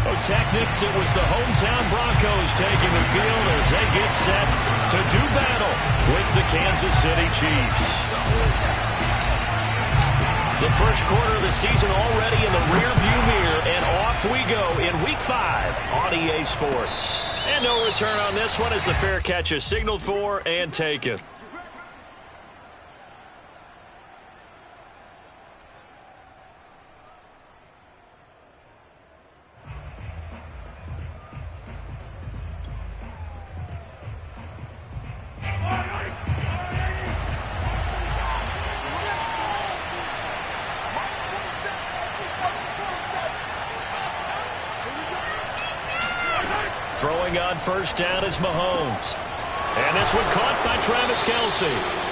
Oh, Technics, it was the hometown Broncos taking the field as they get set to do battle with the Kansas City Chiefs. The first quarter of the season already in the rearview mirror, and off we go in Week 5 on EA Sports. And no return on this one as the fair catch is signaled for and taken. Throwing on first down is Mahomes. And this one caught by Travis Kelce.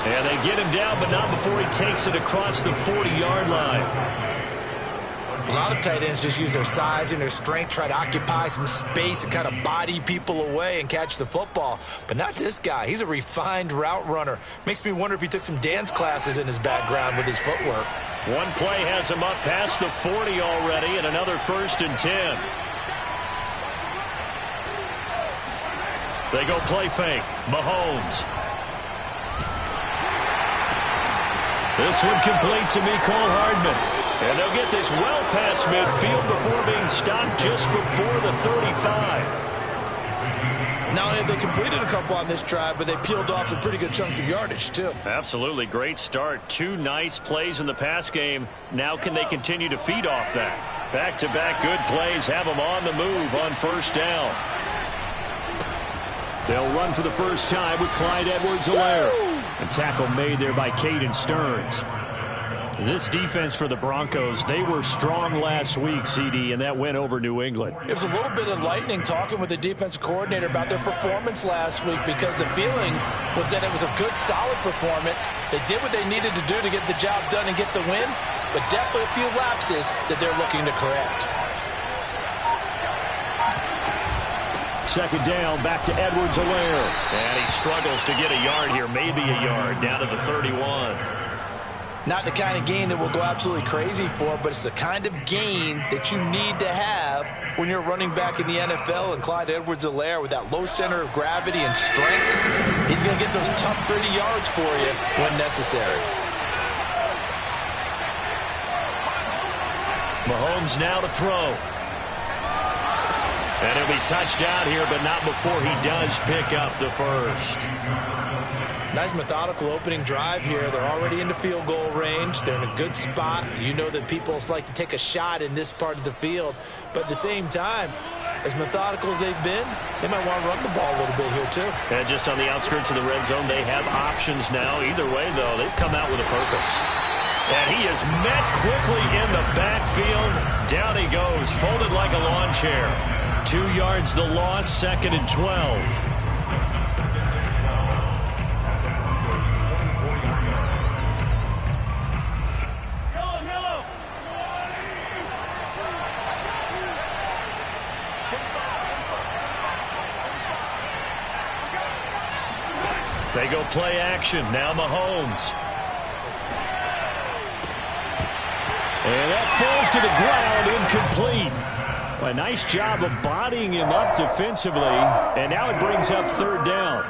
And they get him down, but not before he takes it across the 40-yard line. A lot of tight ends just use their size and their strength, try to occupy some space and kind of body people away and catch the football. But not this guy. He's a refined route runner. Makes me wonder if he took some dance classes in his background with his footwork. One play has him up past the 40 already, and another 1st and 10. They go play fake. Mahomes. This one complete to Mecole Hardman. And they'll get this well past midfield before being stopped just before the 35. Not only have they completed a couple on this drive, but they peeled off some pretty good chunks of yardage, too. Absolutely. Great start. 2 nice plays in the pass game. Now can they continue to feed off that? Back-to-back good plays have them on the move on first down. They'll run for the first time with Clyde Edwards-Helaire. A tackle made there by Caden Stearns. This defense for the Broncos, they were strong last week, CD, and that went over New England. It was a little bit enlightening talking with the defensive coordinator about their performance last week because the feeling was that it was a good, solid performance. They did what they needed to do to get the job done and get the win, but definitely a few lapses that they're looking to correct. Second down, back to Edwards-Helaire. And he struggles to get a yard here, maybe a yard, down to the 31. Not the kind of gain that we'll go absolutely crazy for, but it's the kind of gain that you need to have when you're running back in the NFL. And Clyde Edwards-Helaire, with that low center of gravity and strength, he's going to get those tough, gritty yards for you when necessary. Mahomes now to throw. And he'll be touched out here, but not before he does pick up the first. Nice methodical opening drive here. They're already in the field goal range. They're in a good spot. You know that people like to take a shot in this part of the field. But at the same time, as methodical as they've been, they might want to run the ball a little bit here too. And just on the outskirts of the red zone, they have options now. Either way, though, they've come out with a purpose. And he is met quickly in the backfield. Down he goes, folded like a lawn chair. 2 yards the loss, 2nd and 12. They go play action. Now Mahomes. And that falls to the ground, incomplete. A nice job of bodying him up defensively, and now it brings up 3rd down.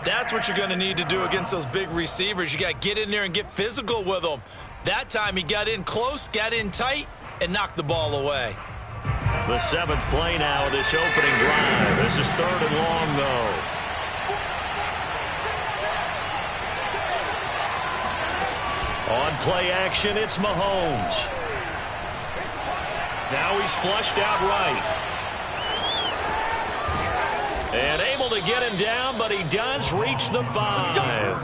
That's what you're going to need to do against those big receivers. You got to get in there and get physical with them. That time he got in close, got in tight, and knocked the ball away. The 7th play now of this opening drive. This is 3rd and long, though. On play action, it's Mahomes. Now he's flushed out right. And able to get him down, but he does reach the 5.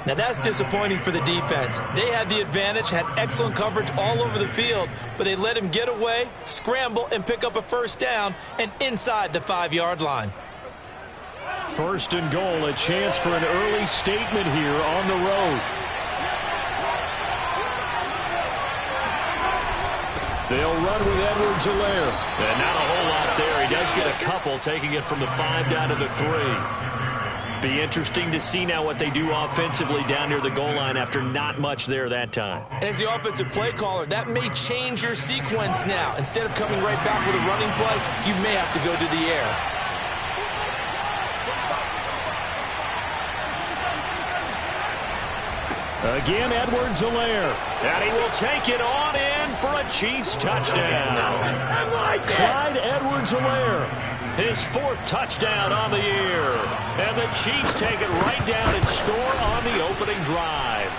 Now that's disappointing for the defense. They had the advantage, had excellent coverage all over the field, but they let him get away, scramble, and pick up a first down, and inside the 5-yard line. 1st and goal, a chance for an early statement here on the road. They'll run with Edwards-Helaire. And not a whole lot there. He does get a couple, taking it from the 5 down to the 3. Be interesting to see now what they do offensively down near the goal line after not much there that time. As the offensive play caller, that may change your sequence now. Instead of coming right back with a running play, you may have to go to the air. Again, Edwards-Helaire. And he will take it on in for a Chiefs touchdown. Clyde Edwards-Helaire. His 4th touchdown on the year. And the Chiefs take it right down and score on the opening drive.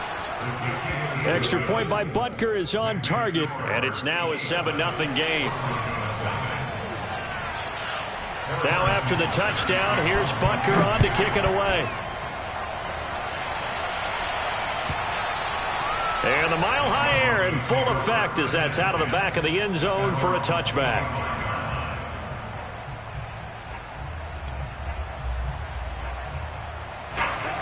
Extra point by Butker is on target. And it's now a 7-0 game. Now after the touchdown, here's Butker on to kick it away. And the mile-high air in full effect as that's out of the back of the end zone for a touchback.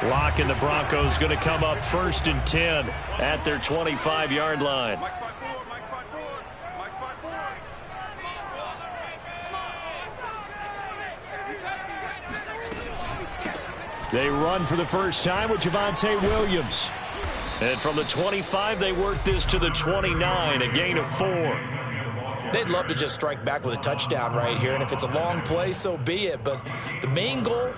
Locke and the Broncos going to come up 1st and 10 at their 25-yard line. They run for the first time with Javonte Williams. And from the 25, they work this to the 29, a gain of 4. They'd love to just strike back with a touchdown right here, and if it's a long play, so be it. But the main goal,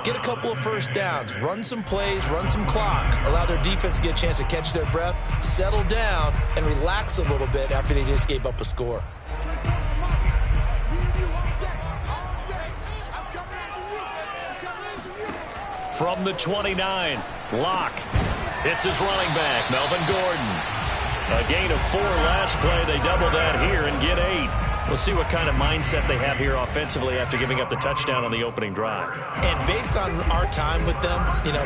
get a couple of first downs, run some plays, run some clock, allow their defense to get a chance to catch their breath, settle down, and relax a little bit after they just gave up a score. From the 29, Locke hits his running back, Melvin Gordon. A gain of 4 last play. They double that here and get 8. We'll see what kind of mindset they have here offensively after giving up the touchdown on the opening drive. And based on our time with them,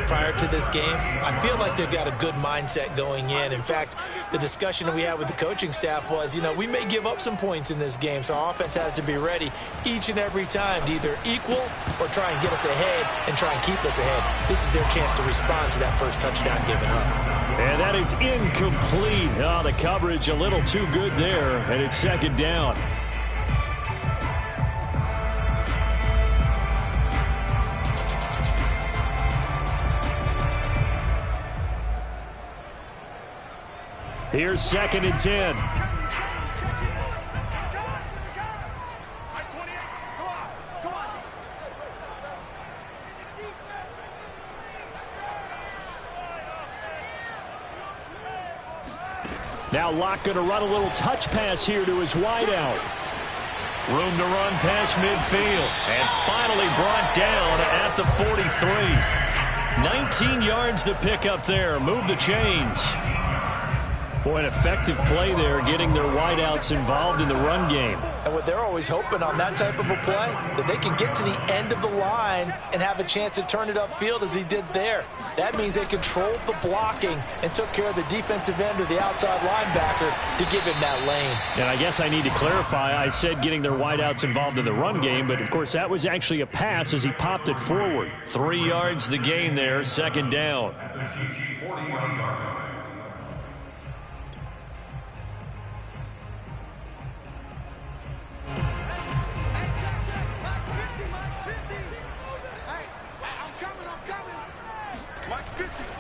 prior to this game, I feel like they've got a good mindset going in. In fact, the discussion that we had with the coaching staff was, we may give up some points in this game, so our offense has to be ready each and every time to either equal or try and get us ahead and try and keep us ahead. This is their chance to respond to that first touchdown given up. And that is incomplete. Oh, the coverage a little too good there, and it's 2nd down. Here's 2nd and 10. Now Locke going to run a little touch pass here to his wideout. Room to run past midfield. And finally brought down at the 43. 19 yards to pick up there. Move the chains. Boy, an effective play there, getting their wideouts involved in the run game. And what they're always hoping on that type of a play, that they can get to the end of the line and have a chance to turn it upfield as he did there. That means they controlled the blocking and took care of the defensive end or the outside linebacker to give him that lane. And I guess I need to clarify, I said getting their wideouts involved in the run game, but of course that was actually a pass as he popped it forward. 3 yards the gain there, 2nd down.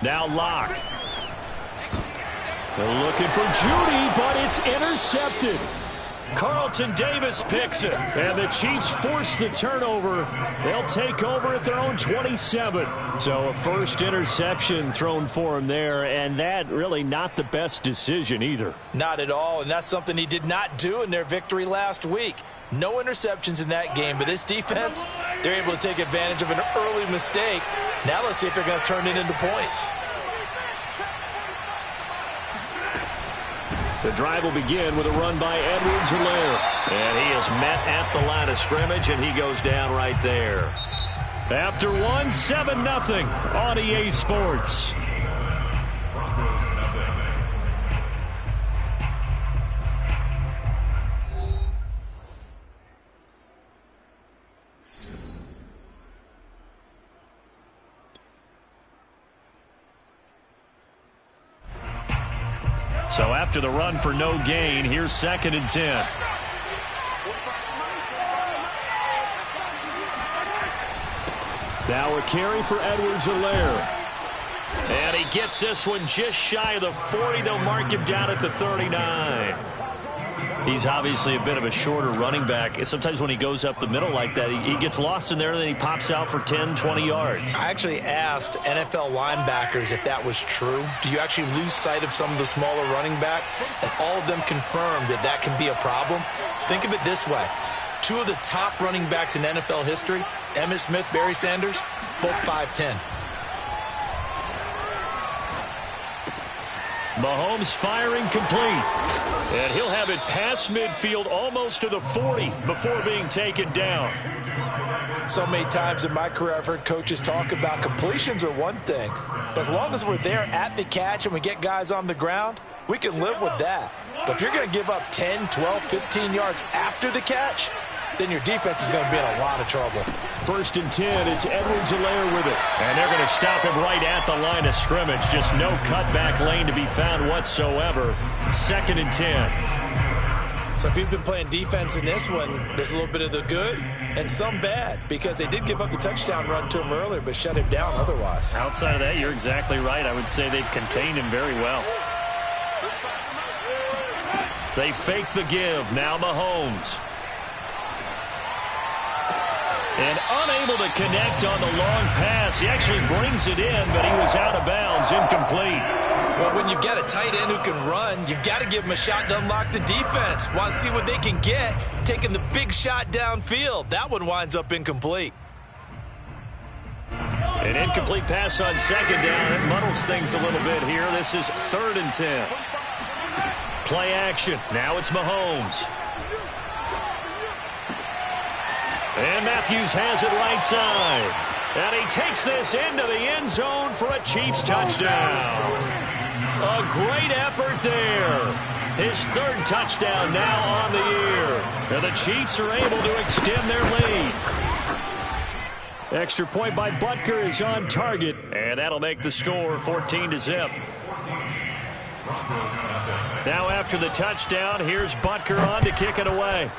Now Locke. They're looking for Judy, but it's intercepted. Carlton Davis picks it. And the Chiefs force the turnover. They'll take over at their own 27. So a first interception thrown for him there, and that really not the best decision either. Not at all, and that's something he did not do in their victory last week. No interceptions in that game, but this defense, they're able to take advantage of an early mistake. Now let's see if they're going to turn it into points. The drive will begin with a run by Edwards-Helaire. And he is met at the line of scrimmage, and he goes down right there. After one, 7-0 on EA Sports. So after the run for no gain, here's 2nd and 10. Now a carry for Edwards-Helaire. And he gets this one just shy of the 40. They'll mark him down at the 39. He's obviously a bit of a shorter running back. Sometimes when he goes up the middle like that, he gets lost in there, and then he pops out for 10, 20 yards. I actually asked NFL linebackers if that was true. Do you actually lose sight of some of the smaller running backs? And all of them confirmed that that can be a problem. Think of it this way. Two of the top running backs in NFL history, Emmitt Smith, Barry Sanders, both 5'10". Mahomes firing complete. And he'll have it past midfield almost to the 40 before being taken down. So many times in my career I've heard coaches talk about completions are one thing. But as long as we're there at the catch and we get guys on the ground, we can live with that. But if you're going to give up 10, 12, 15 yards after the catch, then your defense is going to be in a lot of trouble. 1st and 10, it's Edwards-Helaire with it. And they're going to stop him right at the line of scrimmage. Just no cutback lane to be found whatsoever. 2nd and 10. So if you've been playing defense in this one, there's a little bit of the good and some bad, because they did give up the touchdown run to him earlier but shut him down otherwise. Outside of that, you're exactly right. I would say they've contained him very well. They fake the give. Now Mahomes. And unable to connect on the long pass. He actually brings it in, but he was out of bounds, incomplete. Well, when you've got a tight end who can run, you've got to give him a shot to unlock the defense. Want to see what they can get, taking the big shot downfield. That one winds up incomplete. An incomplete pass on 2nd down. It muddles things a little bit here. This is 3rd and 10. Play action. Now it's Mahomes. And Matthews has it right side. And he takes this into the end zone for a Chiefs touchdown. A great effort there. His 3rd touchdown now on the year. And the Chiefs are able to extend their lead. Extra point by Butker is on target. And that'll make the score 14-0. Now after the touchdown, here's Butker on to kick it away.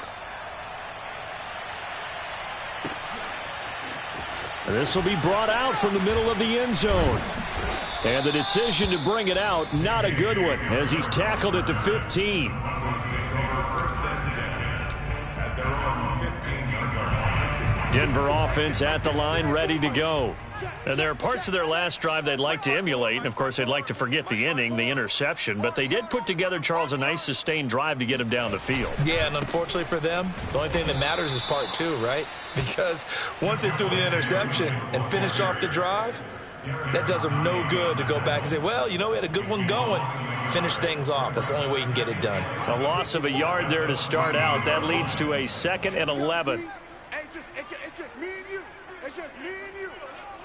This will be brought out from the middle of the end zone. And the decision to bring it out, not a good one, as he's tackled at the 15. Denver offense at the line, ready to go. And there are parts of their last drive they'd like to emulate. And, of course, they'd like to forget the ending, the interception. But they did put together, Charles, a nice sustained drive to get him down the field. Yeah, and unfortunately for them, the only thing that matters is part 2, right? Because once they threw the interception and finished off the drive, that does them no good to go back and say, well, you know, we had a good one going. Finish things off. That's the only way you can get it done. A loss of a yard there to start out. That leads to a 2nd and 11. It's just me and you. It's just me and you.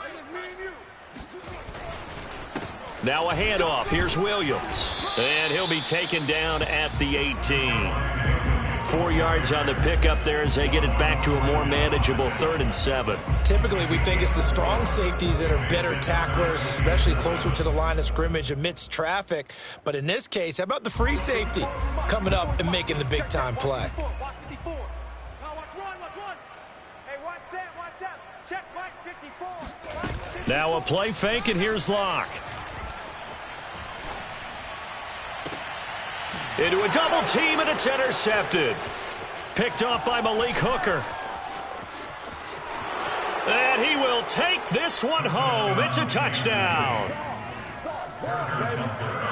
It's just me and you. Now a handoff. Here's Williams. And he'll be taken down at the 18. 4 yards on the pickup there as they get it back to a more manageable 3rd and 7. Typically, we think it's the strong safeties that are better tacklers, especially closer to the line of scrimmage amidst traffic. But in this case, how about the free safety coming up and making the big-time play? Now a play fake, and here's Locke. Into a double team, and it's intercepted. Picked off by Malik Hooker. And he will take this one home. It's a touchdown.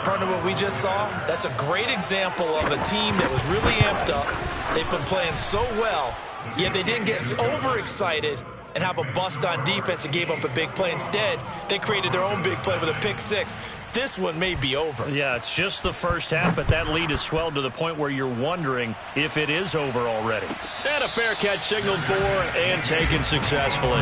Partner, what we just saw, that's a great example of a team that was really amped up. They've been playing so well, yet they didn't get overexcited and have a bust on defense and gave up a big play. Instead, they created their own big play with a pick 6. This one may be over. Yeah, it's just the first half, but that lead has swelled to the point where you're wondering if it is over already. And a fair catch signaled for and taken successfully.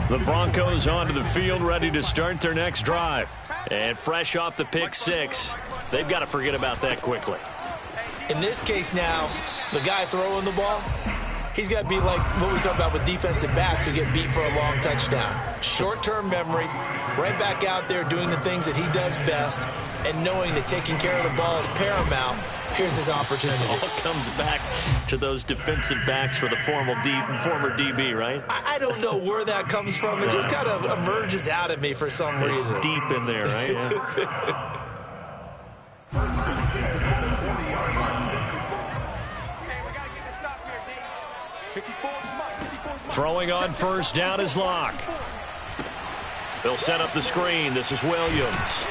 The Broncos onto the field, ready to start their next drive. And fresh off the pick 6, they've got to forget about that quickly. In this case now, the guy throwing the ball, he's got to be like what we talk about with defensive backs who get beat for a long touchdown. Short-term memory, right back out there doing the things that he does best, and knowing that taking care of the ball is paramount. Here's his opportunity. All comes back to those defensive backs for the former DB, right? I don't know where that comes from. It just kind of emerges out of me for some reason. It's deep in there, right? Yeah. Throwing on first down is Locke. They'll set up the screen. This is Williams.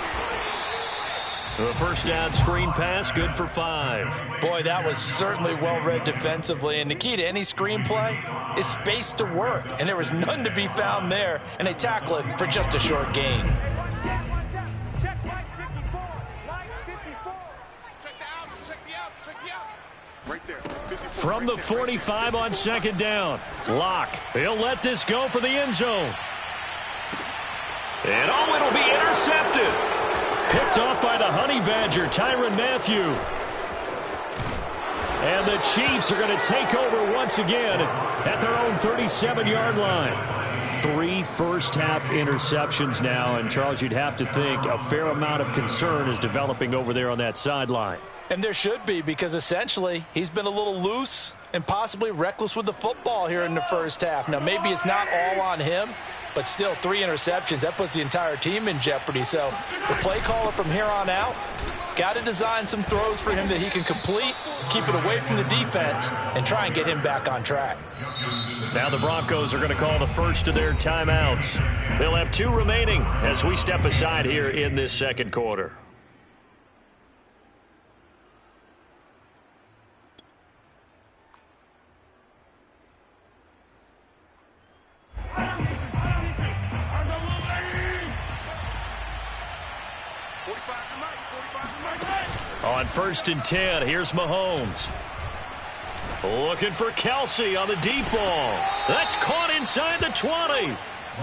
The first down screen pass, good for 5. Boy, that was certainly well-read defensively. And the key to any screen play is space to work. And there was none to be found there. And they tackle it for just a short gain. Check line 54. Line 54. Check the out. Check the out. Check the out. Right there. 54, from the 45 on second down. Locke. He'll let this go for the end zone. And it'll be intercepted. Picked off by the Honey Badger, Tyrann Mathieu. And the Chiefs are going to take over once again at their own 37-yard line. 3 first-half interceptions now, and Charles, you'd have to think a fair amount of concern is developing over there on that sideline. And there should be, because essentially he's been a little loose and possibly reckless with the football here in the first half. Now, maybe it's not all on him, but still 3 interceptions. That puts the entire team in jeopardy. So the play caller from here on out got to design some throws for him that he can complete, keep it away from the defense, and try and get him back on track. Now the Broncos are going to call the first of their timeouts. They'll have 2 remaining as we step aside here in this second quarter. On first and 10, here's Mahomes. Looking for Kelsey on the deep ball. That's caught inside the 20.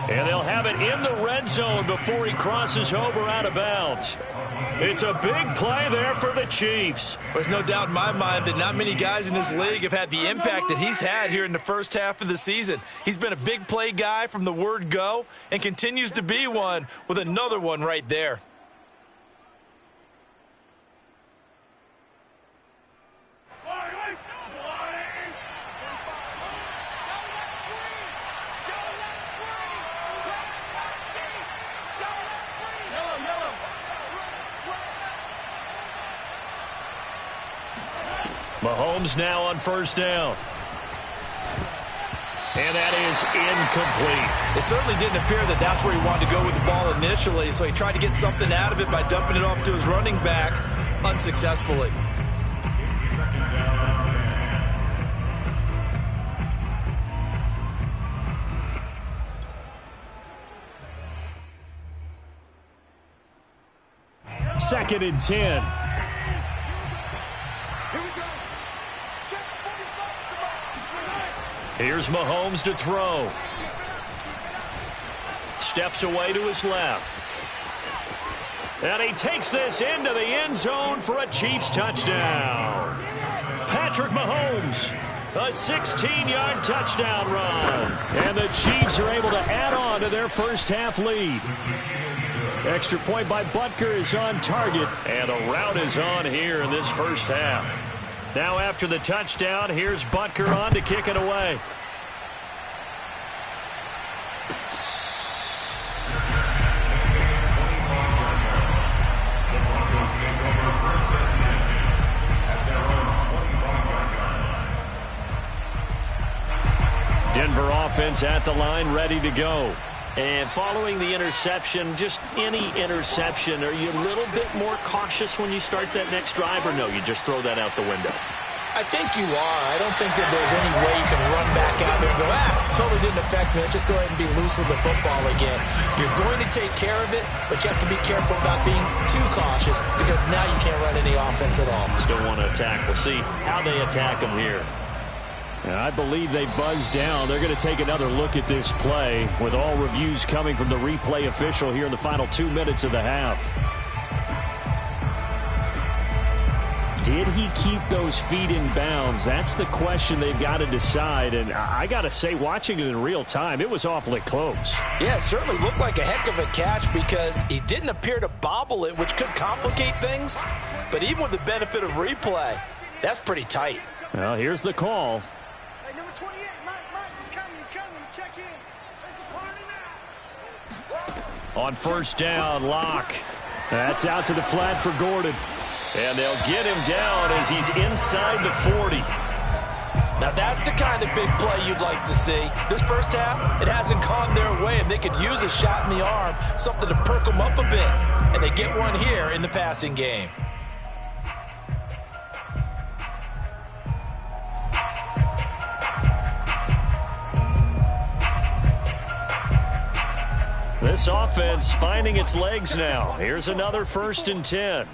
And they'll have it in the red zone before he crosses over out of bounds. It's a big play there for the Chiefs. There's no doubt in my mind that not many guys in this league have had the impact that he's had here in the first half of the season. He's been a big play guy from the word go and continues to be one with another one right there. Mahomes now on first down. And that is incomplete. It certainly didn't appear that that's where he wanted to go with the ball initially, so he tried to get something out of it by dumping it off to his running back unsuccessfully. Second and 10. Here's Mahomes to throw. Steps away to his left. And he takes this into the end zone for a Chiefs touchdown. Patrick Mahomes, a 16-yard touchdown run. And the Chiefs are able to add on to their first half lead. Extra point by Butker is on target. And a route is on here in this first half. Now after the touchdown, here's Butker on to kick it away. Denver offense at the line, ready to go. And following the interception, just any interception, are you a little bit more cautious when you start that next drive, or no, you just throw that out the window? I think you are. I don't think that there's any way you can run back out there and go, totally didn't affect me. Let's just go ahead and be loose with the football again. You're going to take care of it, but you have to be careful about being too cautious because now you can't run any offense at all. Still want to attack. We'll see how they attack them here. I believe they buzzed down. They're going to take another look at this play with all reviews coming from the replay official here in the final 2 minutes of the half. did he keep those feet in bounds? That's the question they've got to decide. And I got to say, watching it in real time, it was awfully close. Yeah, it certainly looked like a heck of a catch because he didn't appear to bobble it, which could complicate things. But even with the benefit of replay, that's pretty tight. Well, here's the call. Hey, number 28, Mike, he's coming. Check in. It's a party now. On first down, Locke. That's out to the flat for Gordon. And they'll get him down as he's inside the 40. Now that's the kind of big play you'd like to see. This first half, it hasn't gone their way, and they could use a shot in the arm, something to perk them up a bit. And they get one here in the passing game. This offense finding its legs now. Here's another 1st and 10.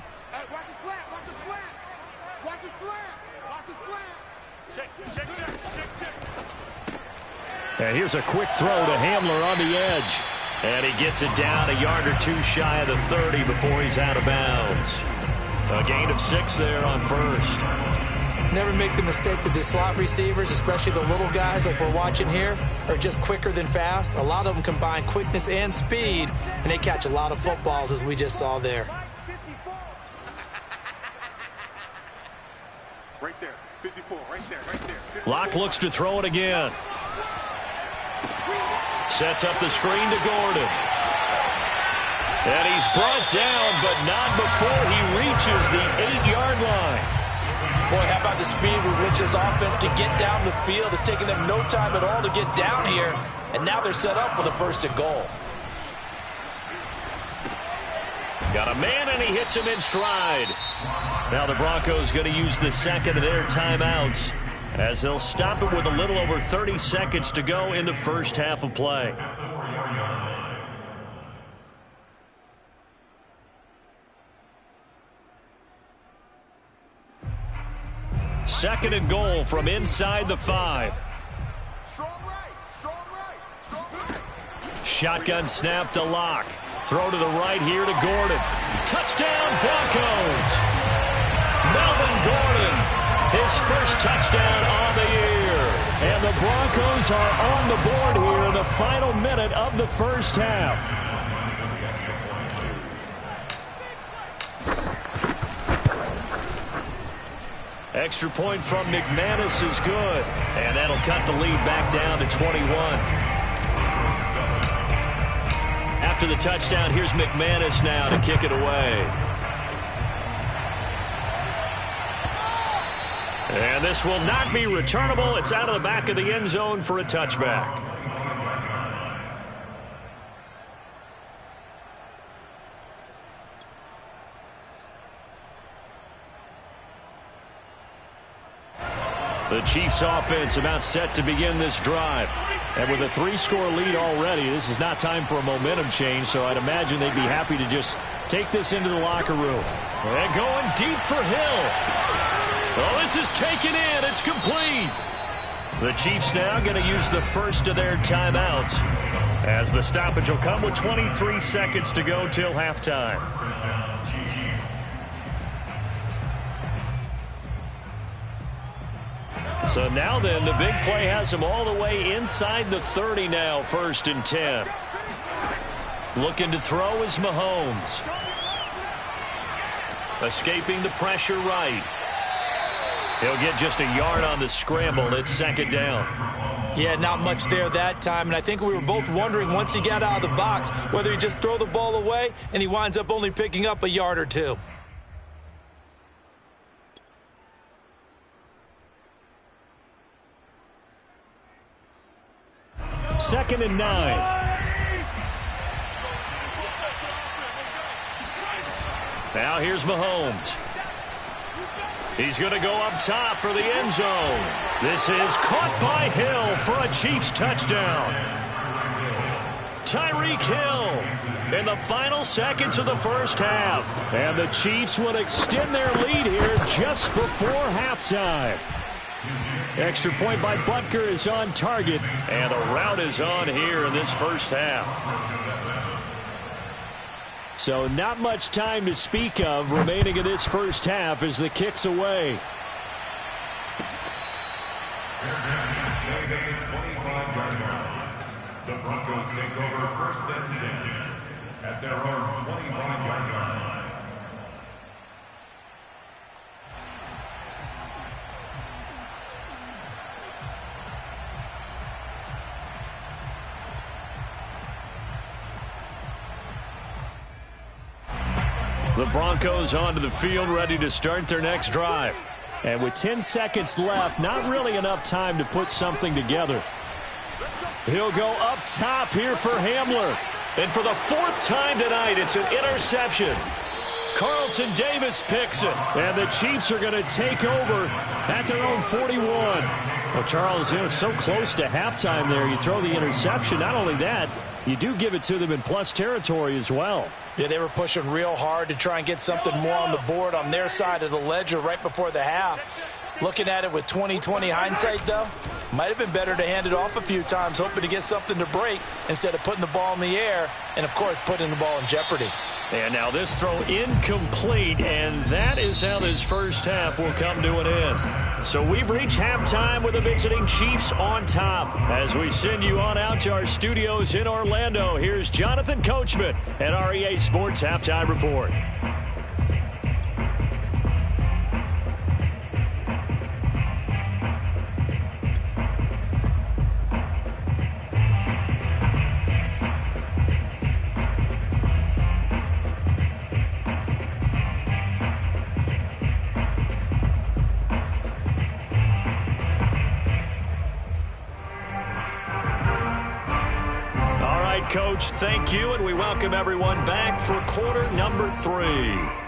Watch his flat. Check. And here's a quick throw to Hamler on the edge. And he gets it down a yard or two shy of the 30 before he's out of bounds. A gain of 6 there on first. Never make the mistake that the slot receivers, especially the little guys like we're watching here, are just quicker than fast. A lot of them combine quickness and speed, and they catch a lot of footballs, as we just saw there. Right there, 54, right there. 54. Locke looks to throw it again. Sets up the screen to Gordon. And he's brought down, but not before he reaches the 8-yard line. Boy, how about the speed with which this offense can get down the field? It's taken them no time at all to get down here, and now they're set up for the 1st and goal. Got a man, and he hits him in stride. Now the Broncos going to use the second of their timeouts as they'll stop it with a little over 30 seconds to go in the first half of play. Second and goal from inside the 5. Strong right. Shotgun snap to Locke. Throw to the right here to Gordon. Touchdown Broncos. Melvin Gordon, his first touchdown on the year. And the Broncos are on the board here in the final minute of the first half. Extra point from McManus is good. And that'll cut the lead back down to 21. After the touchdown, here's McManus now to kick it away. And this will not be returnable. It's out of the back of the end zone for a touchback. The Chiefs offense about set to begin this drive. And with a 3-score lead already, this is not time for a momentum change, so I'd imagine they'd be happy to just take this into the locker room. And going deep for Hill. Well, this is taken in. It's complete. The Chiefs now going to use the first of their timeouts as the stoppage will come with 23 seconds to go till halftime. So now then, the big play has him all the way inside the 30 now, 1st and 10. Looking to throw is Mahomes. Escaping the pressure right. He'll get just a yard on the scramble. It's 2nd down. Yeah, not much there that time, and I think we were both wondering once he got out of the box whether he just throw the ball away, and he winds up only picking up a yard or two. 2nd and 9. Now here's Mahomes. He's going to go up top for the end zone. This is caught by Hill for a Chiefs touchdown. Tyreek Hill in the final seconds of the first half. And the Chiefs will extend their lead here just before halftime. Extra point by Butker is on target, and a route is on here in this first half. So not much time to speak of remaining in this first half as the kick's away. The Broncos take over 1st and 10 at their own 25-yard line. The Broncos onto the field, ready to start their next drive. And with 10 seconds left, not really enough time to put something together. He'll go up top here for Hamler. And for the 4th time tonight, it's an interception. Carlton Davis picks it. And the Chiefs are going to take over at their own 41. Well, Charles, so close to halftime there. You throw the interception. Not only that, you do give it to them in plus territory as well. Yeah, they were pushing real hard to try and get something more on the board on their side of the ledger right before the half. Looking at it with 20/20 hindsight, though, might have been better to hand it off a few times, hoping to get something to break instead of putting the ball in the air and, of course, putting the ball in jeopardy. And now this throw incomplete, and that is how this first half will come to an end. So we've reached halftime with the visiting Chiefs on top. As we send you on out to our studios in Orlando, here's Jonathan Coachman at REA Sports Halftime Report. Coach, thank you, and we welcome everyone back for quarter number 3.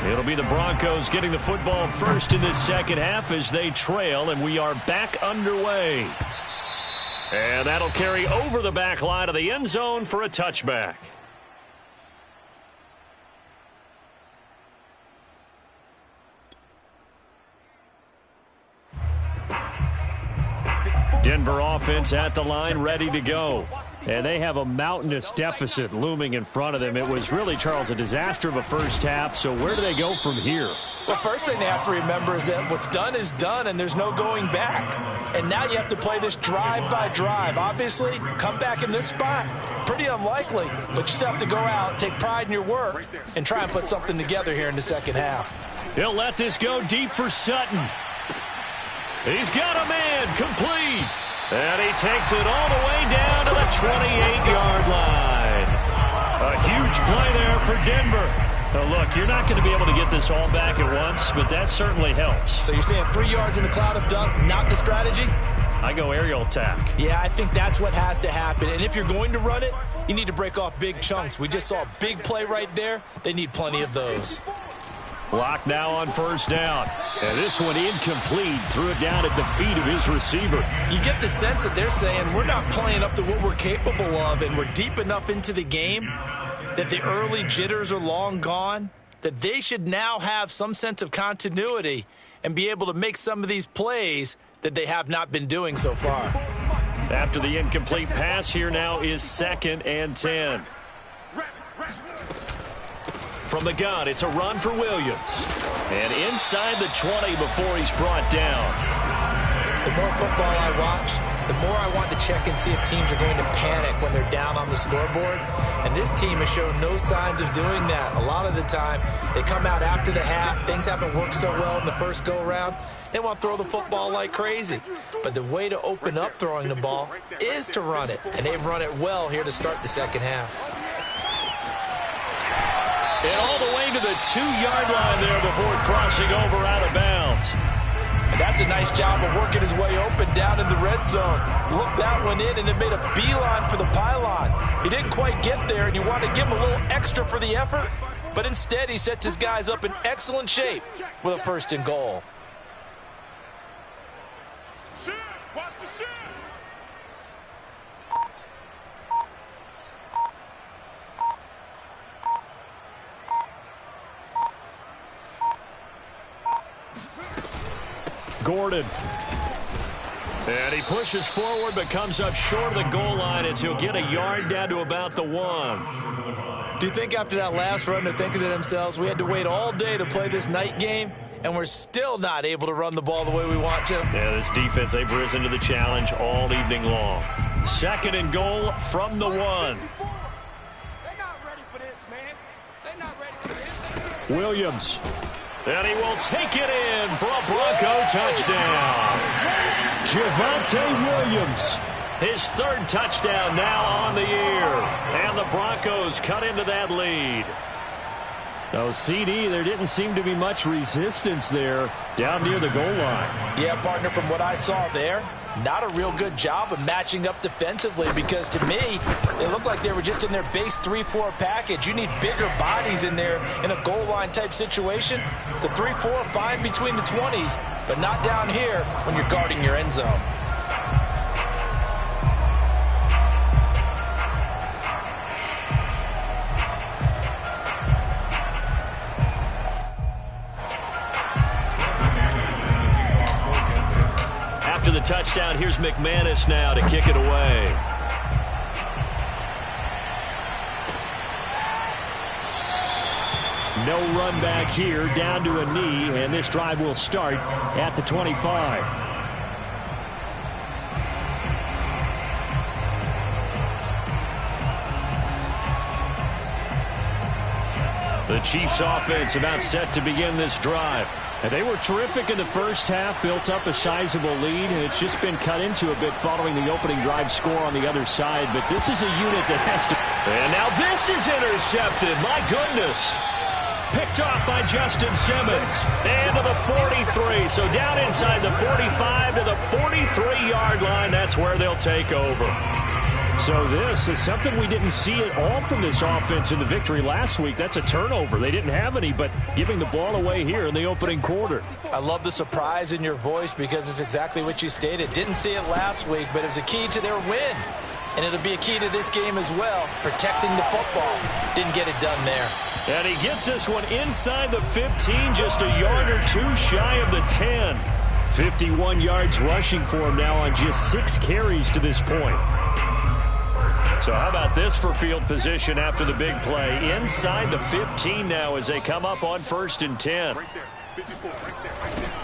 It'll be the Broncos getting the football first in this second half as they trail, and we are back underway. And that'll carry over the back line of the end zone for a touchback. Denver offense at the line, ready to go. And they have a mountainous deficit looming in front of them. It was really, Charles, a disaster of a first half. So where do they go from here? Well, first thing they have to remember is that what's done is done, and there's no going back. And now you have to play this drive by drive. Obviously, come back in this spot, pretty unlikely. But you still have to go out, take pride in your work, and try and put something together here in the second half. He'll let this go deep for Sutton. He's got a man, complete. And he takes it all the way down to the 28-yard line. A huge play there for Denver. Now, look, you're not going to be able to get this all back at once, but that certainly helps. So you're saying 3 yards in a cloud of dust, not the strategy? I go aerial attack. Yeah, I think that's what has to happen. And if you're going to run it, you need to break off big chunks. We just saw a big play right there. They need plenty of those. Block now on first down. And this one incomplete. Threw it down at the feet of his receiver. You get the sense that they're saying we're not playing up to what we're capable of, and we're deep enough into the game that the early jitters are long gone, that they should now have some sense of continuity and be able to make some of these plays that they have not been doing so far. After the incomplete pass, here now is 2nd and 10. From the gun, it's a run for Williams. And inside the 20 before he's brought down. The more football I watch, the more I want to check and see if teams are going to panic when they're down on the scoreboard. And this team has shown no signs of doing that. A lot of the time, they come out after the half. Things haven't worked so well in the first go-around. They want to throw the football like crazy. But the way to open up throwing the ball is to run it. And they've run it well here to start the second half. And all the way to the 2-yard line there before crossing over out of bounds. And that's a nice job of working his way open down in the red zone. Looked that one in and it made a beeline for the pylon. He didn't quite get there, and you want to give him a little extra for the effort, but instead he sets his guys up in excellent shape with a 1st and goal. Watch the shit. Gordon. And he pushes forward but comes up short of the goal line as he'll get a yard down to about the 1. Do you think after that last run they're thinking to themselves, we had to wait all day to play this night game, and we're still not able to run the ball the way we want to? Yeah, this defense, they've risen to the challenge all evening long. 2nd and goal from the 1. They're not ready for this, man. They're not ready for this. Williams. And he will take it in for a Bronco touchdown. Javonte Williams. His 3rd touchdown now on the year. And the Broncos cut into that lead. Oh, CD, there didn't seem to be much resistance there down near the goal line. Yeah, partner, from what I saw there, not a real good job of matching up defensively, because to me, they looked like they were just in their base 3-4 package. You need bigger bodies in there in a goal line type situation. The 3-4 fine between the 20s, but not down here when you're guarding your end zone. After the touchdown, here's McManus now to kick it away. No run back here, down to a knee, and this drive will start at the 25. The Chiefs offense about set to begin this drive. And they were terrific in the first half, built up a sizable lead, and it's just been cut into a bit following the opening drive score on the other side. But this is a unit that has to... And now this is intercepted. My goodness. Picked off by Justin Simmons. And to the 43. So down inside the 45 to the 43-yard line. That's where they'll take over. So this is something we didn't see at all from this offense in the victory last week. That's a turnover. They didn't have any, but giving the ball away here in the opening quarter. I love the surprise in your voice, because it's exactly what you stated. Didn't see it last week, but it was a key to their win. And it'll be a key to this game as well, protecting the football. Didn't get it done there. And he gets this one inside the 15, just a yard or two shy of the 10. 51 yards rushing for him now on just 6 carries to this point. So how about this for field position after the big play? Inside the 15 now as they come up on 1st and 10.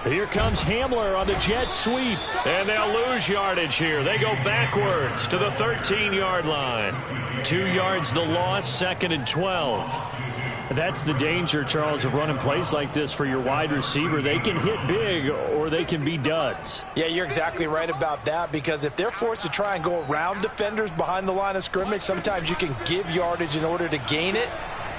Here comes Hamler on the jet sweep. And they'll lose yardage here. They go backwards to the 13-yard line. 2 yards the loss, 2nd and 12. That's the danger, Charles, of running plays like this for your wide receiver. They can hit big or they can be duds. Yeah, you're exactly right about that, because if they're forced to try and go around defenders behind the line of scrimmage, sometimes you can give yardage in order to gain it.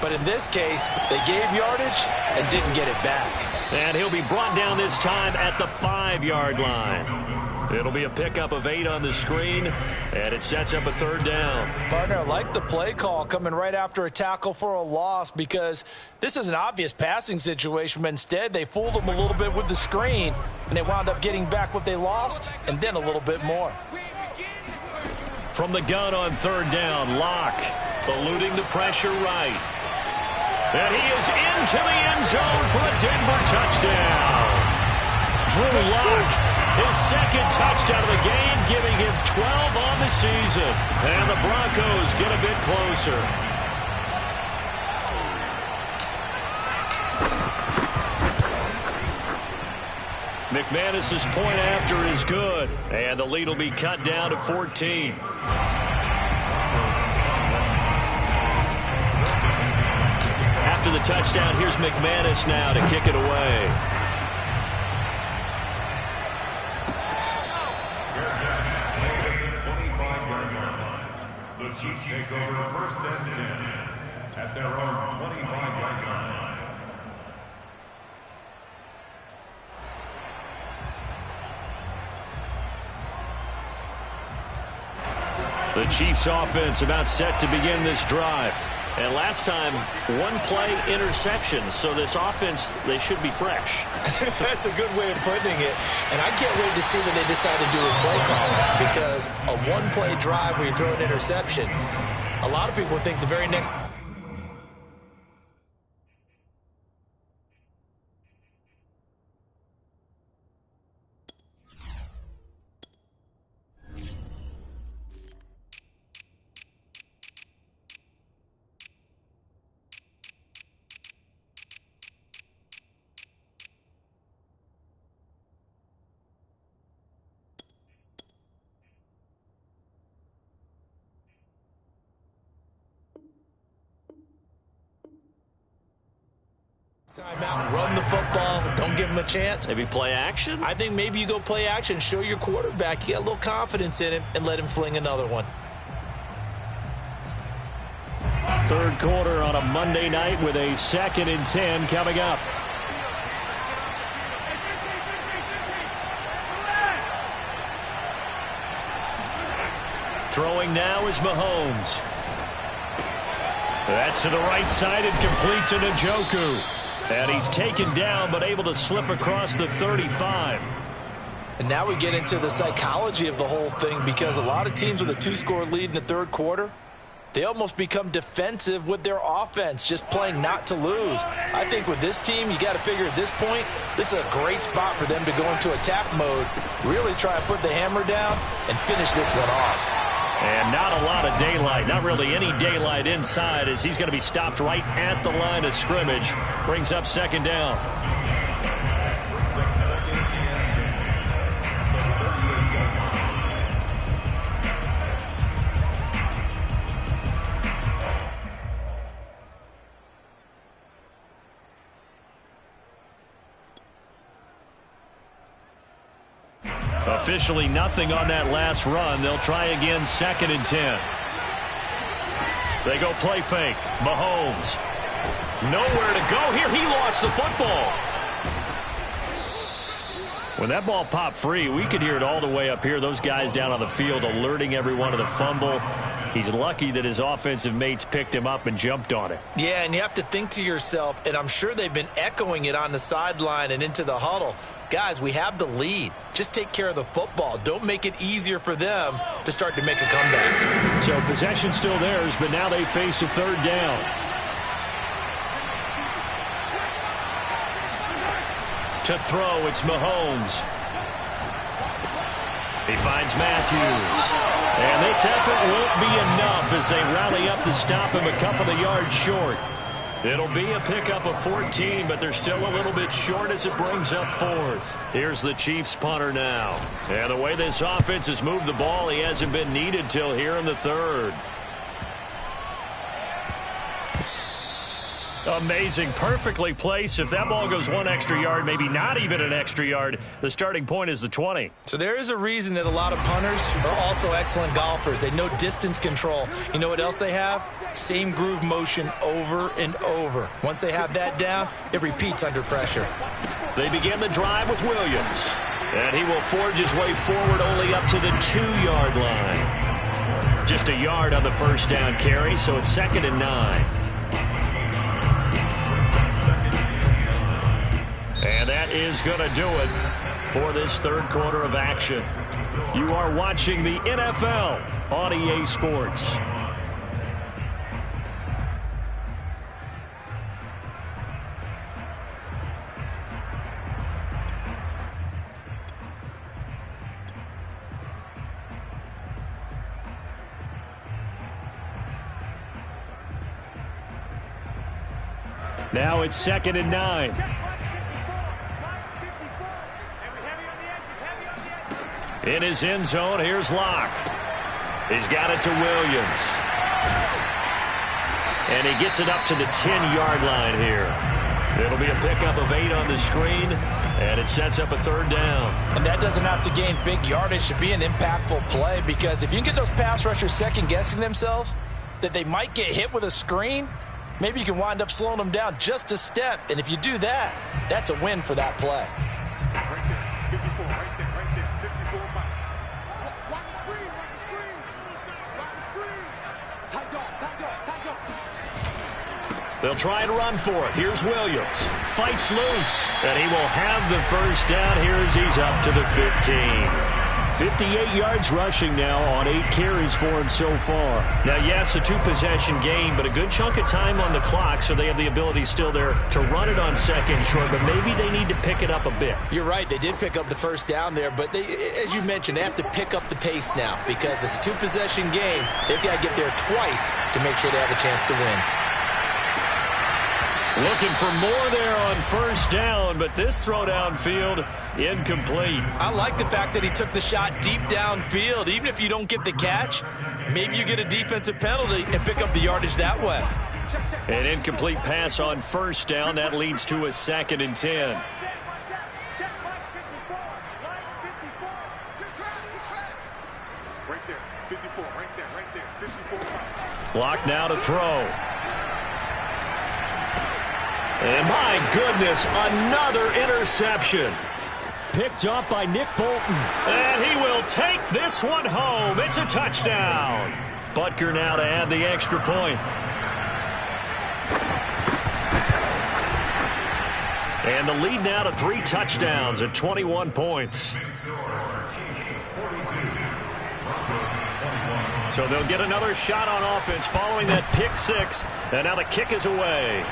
But in this case, they gave yardage and didn't get it back. And he'll be brought down this time at the 5-yard line. It'll be a pickup of 8 on the screen, and it sets up a 3rd down. Partner, I like the play call coming right after a tackle for a loss, because this is an obvious passing situation, but instead they fooled them a little bit with the screen, and they wound up getting back what they lost and then a little bit more. From the gun on 3rd down, Locke eluding the pressure right. And he is into the end zone for a Denver touchdown. Drew Locke, his 2nd touchdown of the game, giving him 12 on the season. And the Broncos get a bit closer. McManus's point after is good. And the lead will be cut down to 14. After the touchdown, here's McManus now to kick it away. The Chiefs take over 1st and 10 at their own 25-yard line. The Chiefs offense about set to begin this drive. And last time, one-play interception. So this offense, they should be fresh. That's a good way of putting it. And I can't wait to see what they decide to do with play calling, because a one-play drive where you throw an interception, a lot of people think the very next... Timeout, run the football, don't give him a chance. Maybe play action? I think maybe you go play action, show your quarterback, you get a little confidence in him, and let him fling another one. Third quarter on a Monday night with a 2nd and 10 coming up. Throwing now is Mahomes. That's to the right side and complete to Njoku. And he's taken down but able to slip across the 35. And now we get into the psychology of the whole thing, because a lot of teams with a 2-score lead in the third quarter, they almost become defensive with their offense, just playing not to lose. I think with this team, you got to figure at this point, this is a great spot for them to go into attack mode, really try and put the hammer down and finish this one off. And not a lot of daylight, not really any daylight inside, as he's going to be stopped right at the line of scrimmage. Brings up 2nd down. Officially nothing on that last run. They'll try again, 2nd and 10. They go play fake. Mahomes. Nowhere to go here. He lost the football. When that ball popped free, we could hear it all the way up here. Those guys down on the field alerting everyone of the fumble. He's lucky that his offensive mates picked him up and jumped on it. Yeah, and you have to think to yourself, and I'm sure they've been echoing it on the sideline and into the huddle. Guys, we have the lead. Just take care of the football. Don't make it easier for them to start to make a comeback. So possession still theirs, but now they face a 3rd down. To throw, it's Mahomes. He finds Matthews. And this effort won't be enough as they rally up to stop him a couple of yards short. It'll be a pickup of 14, but they're still a little bit short as it brings up 4th. Here's the Chiefs punter now. And the way this offense has moved the ball, he hasn't been needed till here in the 3rd. Amazing. Perfectly placed. If that ball goes 1 extra yard, maybe not even an extra yard, the starting point is the 20. So there is a reason that a lot of punters are also excellent golfers. They know distance control. You know what else they have? Same groove motion over and over. Once they have that down, it repeats under pressure. They begin the drive with Williams. And he will forge his way forward only up to the 2-yard line. Just a yard on the first down carry, so it's 2nd and 9. And that is going to do it for this third quarter of action. You are watching the NFL on EA Sports. Now it's 2nd and 9. In his end zone, here's Locke. He's got it to Williams. And he gets it up to the 10-yard line here. It'll be a pickup of 8 on the screen, and it sets up a 3rd down. And that doesn't have to gain big yardage to be an impactful play, because if you can get those pass rushers second-guessing themselves that they might get hit with a screen, maybe you can wind up slowing them down just a step. And if you do that, that's a win for that play. Right there, 54, right there, 54. Watch the screen, watch the screen. Watch the screen. Tight dog, tight dog, tight dog. They'll try and run for it. Here's Williams. Fights loose. And he will have the first down here as he's up to the 15. 58 yards rushing now on 8 carries for him so far. Now, yes, a 2-possession game, but a good chunk of time on the clock, so they have the ability still there to run it on second short, but maybe they need to pick it up a bit. You're right. They did pick up the first down there, but they, as you mentioned, they have to pick up the pace now because it's a 2-possession game. They've got to get there twice to make sure they have a chance to win. Looking for more there on first down, but this throw downfield incomplete. I like the fact that he took the shot deep downfield. Even if you don't get the catch, maybe you get a defensive penalty and pick up the yardage that way. An incomplete pass on first down. That leads to a 2nd and 10. Right there, 54, right there, 54. Block now to throw. And my goodness, another interception. Picked up by Nick Bolton. And he will take this one home. It's a touchdown. Butker now to add the extra point. And the lead now to 3 touchdowns at 21 points. So they'll get another shot on offense following that pick 6. And now the kick is away.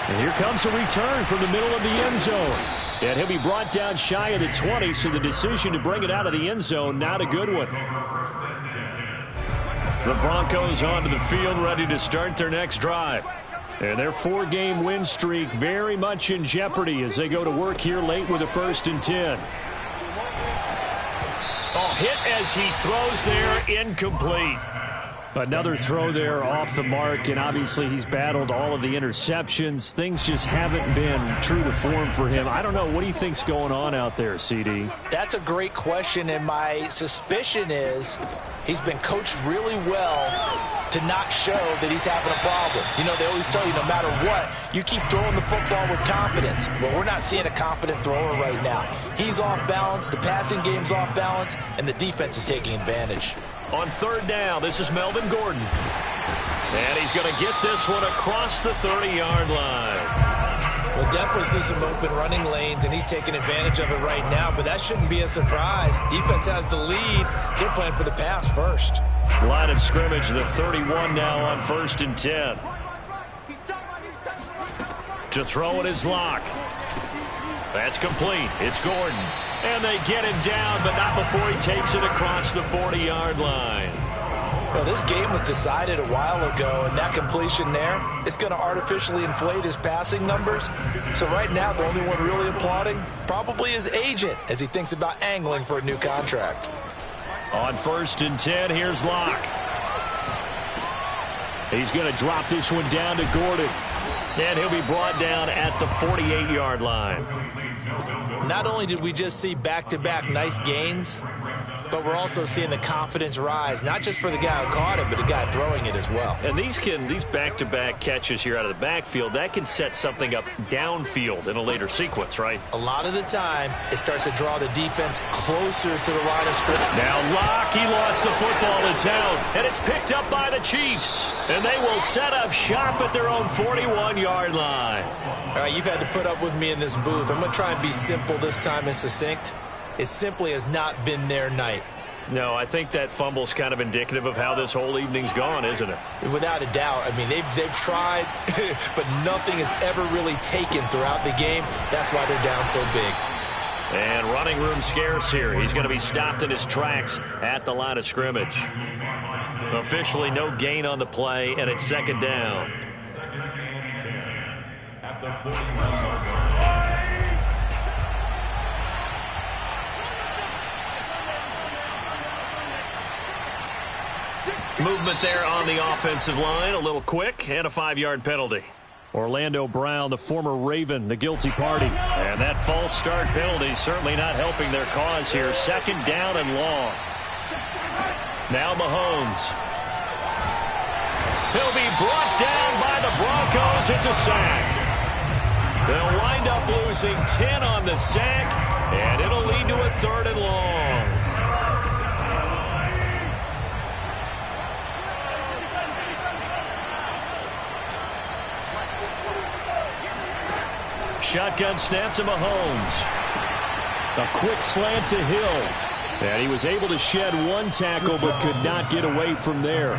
And here comes a return from the middle of the end zone. And he'll be brought down shy of the 20, so the decision to bring it out of the end zone, not a good one. The Broncos onto the field, ready to start their next drive. And their 4-game win streak very much in jeopardy as they go to work here late with a 1st and 10. Oh, hit as he throws there, incomplete. Another throw there off the mark, and obviously he's battled all of the interceptions. Things just haven't been true to form for him. I don't know. What do you think's going on out there, CD? That's a great question, and my suspicion is he's been coached really well to not show that he's having a problem. You know, they always tell you no matter what, you keep throwing the football with confidence. Well, we're not seeing a confident thrower right now. He's off balance, the passing game's off balance, and the defense is taking advantage. On 3rd down, this is Melvin Gordon. And he's going to get this one across the 30-yard line. We'll definitely see some open running lanes, and he's taking advantage of it right now, but that shouldn't be a surprise. Defense has the lead. They're playing for the pass first. Line of scrimmage, the 31 now on 1st and 10. To throw it is Locke. That's complete. It's Gordon. And they get him down, but not before he takes it across the 40-yard line. Well, this game was decided a while ago, and that completion there is going to artificially inflate his passing numbers. So right now, the only one really applauding probably his agent as he thinks about angling for a new contract. On 1st and 10, here's Locke. He's going to drop this one down to Gordon. And he'll be brought down at the 48-yard line. Not only did we just see back-to-back nice gains, but we're also seeing the confidence rise, not just for the guy who caught it, but the guy throwing it as well. And these back-to-back catches here out of the backfield, that can set something up downfield in a later sequence, right? A lot of the time, it starts to draw the defense closer to the line of scrimmage. Now Locke, he lost the football to town, and it's picked up by the Chiefs. And they will set up shop at their own 41-yard line. All right, you've had to put up with me in this booth. I'm going to try and be simple this time and succinct. It simply has not been their night. No, I think that fumble's kind of indicative of how this whole evening's gone, isn't it? Without a doubt. I mean, they've tried, but nothing has ever really taken throughout the game. That's why they're down so big. And running room scarce here. He's going to be stopped in his tracks at the line of scrimmage. Officially no gain on the play, and it's 2nd down. At the 41-yard line. Movement there on the offensive line, a little quick, and a 5-yard penalty. Orlando Brown, the former Raven, the guilty party. And that false start penalty certainly not helping their cause here. 2nd down and long. Now Mahomes. He'll be brought down by the Broncos. It's a sack. They'll wind up losing 10 on the sack, and it'll lead to a 3rd and long. Shotgun snap to Mahomes. A quick slant to Hill. And he was able to shed one tackle but could not get away from there.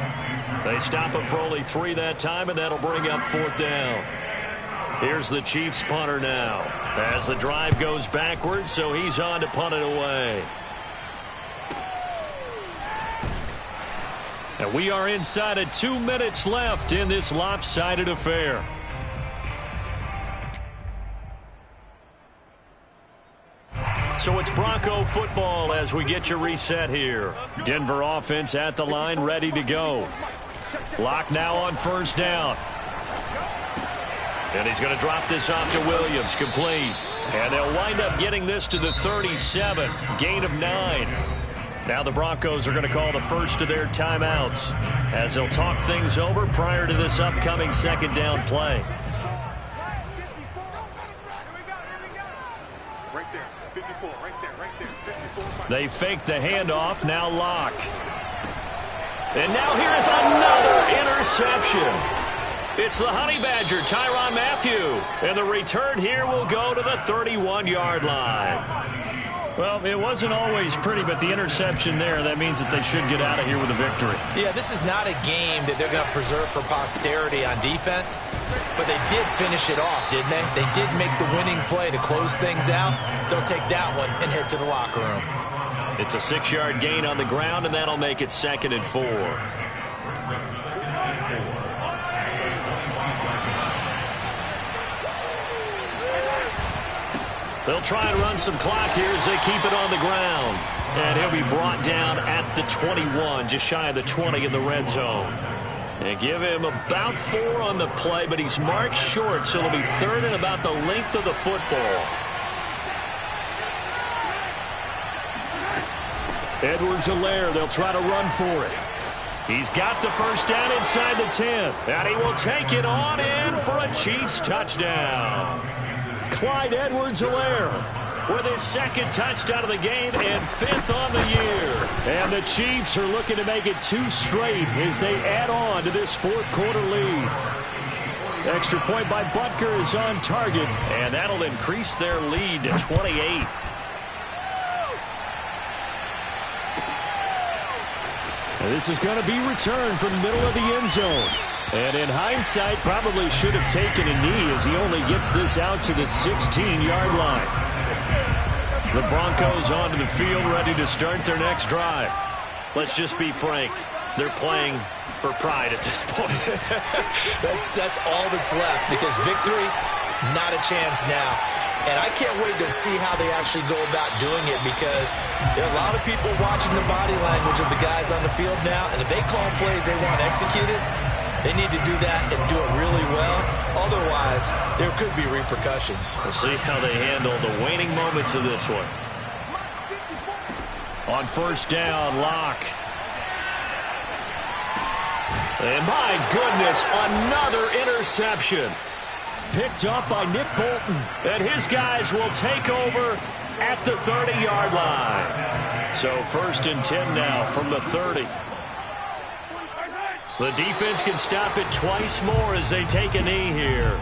They stop him for only 3 that time, and that'll bring up 4th down. Here's the Chiefs punter now as the drive goes backwards, so he's on to punt it away. And we are inside of 2 minutes left in this lopsided affair. So it's Bronco football as we get you reset here. Denver offense at the line, ready to go. Lock now on 1st down. And he's going to drop this off to Williams, complete. And they'll wind up getting this to the 37, gain of 9. Now the Broncos are going to call the first of their timeouts as they'll talk things over prior to this upcoming 2nd down play. Right there, 54, right there, 54. They fake the handoff, now Lock. And now here's another interception. It's the Honey Badger, Tyrann Mathieu. And the return here will go to the 31-yard line. Well, it wasn't always pretty, but the interception there, that means that they should get out of here with a victory. Yeah, this is not a game that they're going to preserve for posterity on defense, but they did finish it off, didn't they? They did make the winning play to close things out. They'll take that one and head to the locker room. It's a 6-yard gain on the ground, and that'll make it 2nd and 4. They'll try and run some clock here as they keep it on the ground. And he'll be brought down at the 21, just shy of the 20 in the red zone. They give him about 4 on the play, but he's marked short, so it'll be 3rd and about the length of the football. Edwards-Helaire, they'll try to run for it. He's got the 1st down inside the 10. And he will take it on in for a Chiefs touchdown. Clyde Edwards-Helaire with his 2nd touchdown of the game and 5th on the year. And the Chiefs are looking to make it 2 straight as they add on to this 4th quarter lead. Extra point by Butker is on target, and that'll increase their lead to 28. And this is going to be returned from the middle of the end zone. And in hindsight, probably should have taken a knee as he only gets this out to the 16-yard line. The Broncos onto the field, ready to start their next drive. Let's just be frank. They're playing for pride at this point. That's all that's left, because victory, not a chance now. And I can't wait to see how they actually go about doing it, because there are a lot of people watching the body language of the guys on the field now, and if they call plays they want executed, they need to do that and do it really well. Otherwise, there could be repercussions. We'll see how they handle the waning moments of this one. On 1st down, Lock. And my goodness, another interception. Picked up by Nick Bolton. And his guys will take over at the 30-yard line. So 1st and 10 now from the 30. The defense can stop it twice more as they take a knee here.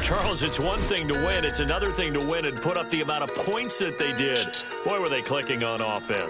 Charles, it's one thing to win. It's another thing to win and put up the amount of points that they did. Boy, were they clicking on offense.